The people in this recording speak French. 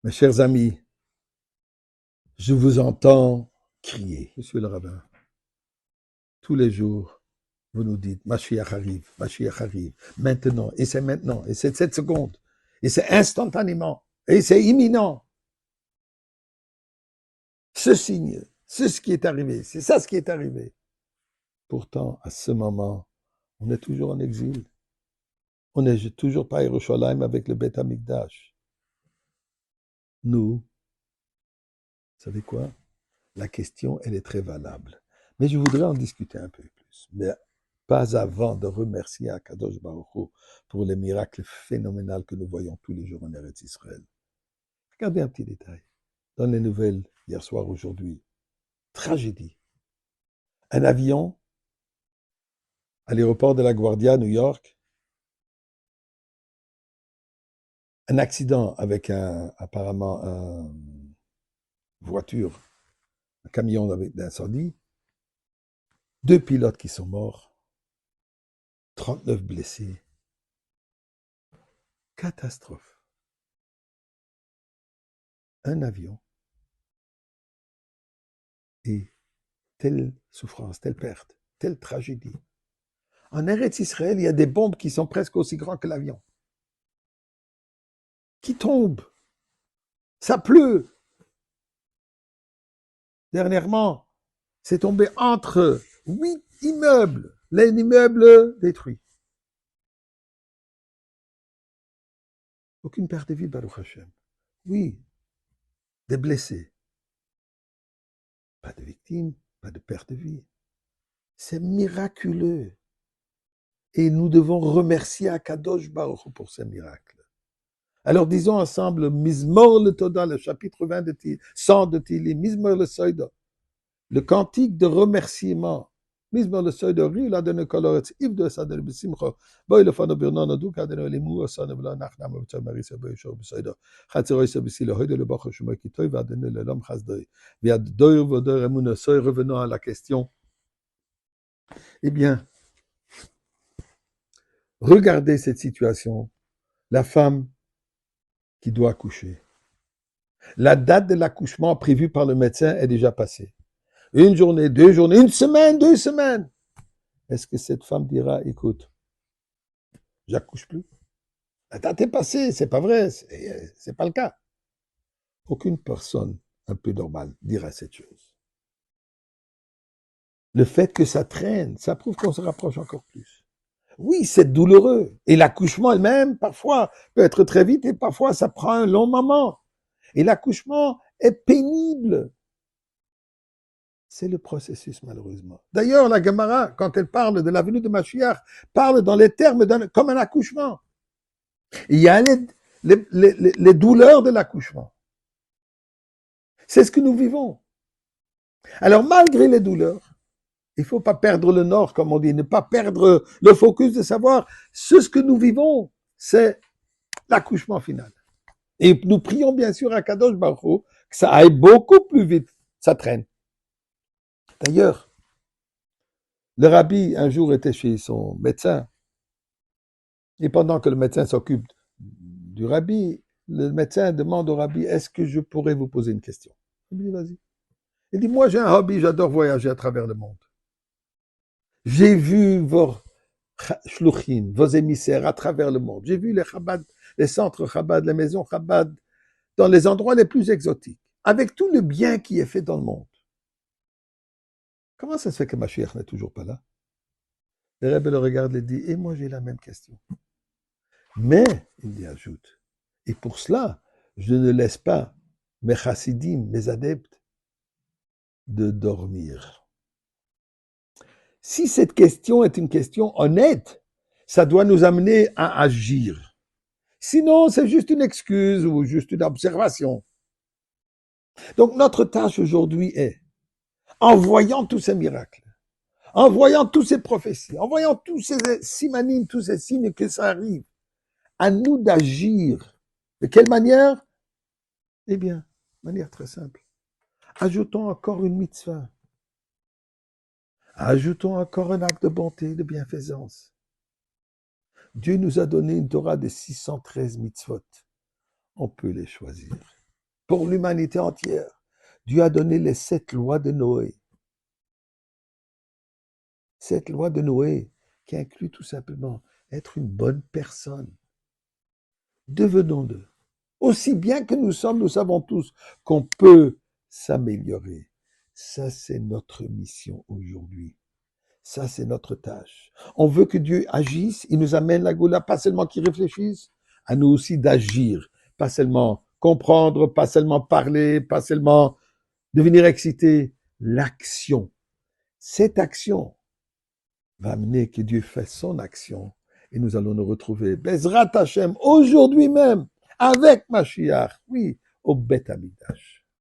Mes chers amis, je vous entends crier, monsieur le rabbin. Tous les jours, vous nous dites, Mashiach arrive, maintenant, et c'est cette seconde, et c'est instantanément, et c'est imminent. Ce signe, c'est ce qui est arrivé, c'est ça ce qui est arrivé. Pourtant, à ce moment, on est toujours en exil. On n'est toujours pas à Yerushalayim avec le Beth Amikdash. Nous, vous savez quoi? La question, elle est très valable. Mais je voudrais en discuter un peu plus. Mais pas avant de remercier Akadosh Baruch Hu pour les miracles phénoménaux que nous voyons tous les jours en Eretz Israël. Regardez un petit détail. Dans les nouvelles, hier soir, aujourd'hui, tragédie. Un avion à l'aéroport de LaGuardia, New York, un accident avec apparemment une voiture, un camion d'incendie, 2 pilotes qui sont morts, 39 blessés. Catastrophe. Un avion et telle souffrance, telle perte, telle tragédie. En Eretz Israël, il y a des bombes qui sont presque aussi grandes que l'avion, qui tombent. Ça pleut. Dernièrement, c'est tombé entre 8 immeubles, les immeubles détruits. Aucune perte de vie, Baruch Hashem. Oui, des blessés. Pas de victimes, pas de perte de vie. C'est miraculeux. Et nous devons remercier Akadosh Baruch Hu pour ces miracles. Alors disons ensemble, Mizmor le Toda, le chapitre 20 de 100 de Tilim, Mizmor le Soida, le cantique de remerciement. Mizmor le Soida, Ri la donne coloret, Yves de Sadel Bissimcho, Boy le Fano Birnon, Duka de Limu, Osan, Bla, Nachnam, Maris, Boy, Show, Soida, Hatzeroy, Sabisi, le Hoy de le Bach, Shema, Kitoy, va donner le Lom Hasdoy. Via Doy, Vodor, Emun, Soy, revenons à la question. Eh bien, regardez cette situation. La femme qui doit accoucher. La date de l'accouchement prévue par le médecin est déjà passée. 1 journée, 2 journées, 1 semaine, 2 semaines. Est-ce que cette femme dira, écoute, j'accouche plus? La date est passée, c'est pas vrai, c'est pas le cas. Aucune personne un peu normale dira cette chose. Le fait que ça traîne, ça prouve qu'on se rapproche encore plus. Oui, c'est douloureux. Et l'accouchement elle-même, parfois, peut être très vite et parfois, ça prend un long moment. Et l'accouchement est pénible. C'est le processus, malheureusement. D'ailleurs, la Gemara, quand elle parle de la venue de Mashiach, parle dans les termes comme un accouchement. Il y a les douleurs de l'accouchement. C'est ce que nous vivons. Alors, malgré les douleurs, il ne faut pas perdre le nord, comme on dit, ne pas perdre le focus de savoir ce que nous vivons, c'est l'accouchement final. Et nous prions bien sûr à Kadosh Baruch Hu que ça aille beaucoup plus vite, ça traîne. D'ailleurs, le rabbi, un jour, était chez son médecin. Et pendant que le médecin s'occupe du rabbi, le médecin demande au rabbi, est-ce que je pourrais vous poser une question? Il dit, vas-y. Il dit, moi j'ai un hobby, j'adore voyager à travers le monde. J'ai vu vos shluchim, vos émissaires à travers le monde. J'ai vu les Chabad, les centres Chabad, les maisons Chabad, dans les endroits les plus exotiques, avec tout le bien qui est fait dans le monde. Comment ça se fait que Mashiach n'est toujours pas là? Le Rebbe le regarde et dit, et moi j'ai la même question. Mais, il y ajoute, et pour cela, je ne laisse pas mes chassidim, mes adeptes, de dormir. Si cette question est une question honnête, ça doit nous amener à agir. Sinon, c'est juste une excuse ou juste une observation. Donc, notre tâche aujourd'hui est, en voyant tous ces miracles, en voyant toutes ces prophéties, en voyant tous ces simanim, tous ces signes que ça arrive, à nous d'agir. De quelle manière? Eh bien, de manière très simple. Ajoutons encore une mitzvah. Ajoutons encore un acte de bonté, de bienfaisance. Dieu nous a donné une Torah de 613 mitzvot. On peut les choisir. pour l'humanité entière. Dieu a donné les 7 lois de Noé. 7 lois de Noé qui incluent tout simplement être une bonne personne. Devenons-le. Aussi bien que nous sommes, nous savons tous qu'on peut s'améliorer. Ça, c'est notre mission aujourd'hui. Ça, c'est notre tâche. On veut que Dieu agisse, il nous amène la Goula, pas seulement qu'il réfléchisse, à nous aussi d'agir, pas seulement comprendre, pas seulement parler, pas seulement devenir excité, l'action. Cette action va amener que Dieu fasse son action et nous allons nous retrouver, Bezrat Hashem, aujourd'hui même, avec Mashiach, oui, au Beth Amikdash.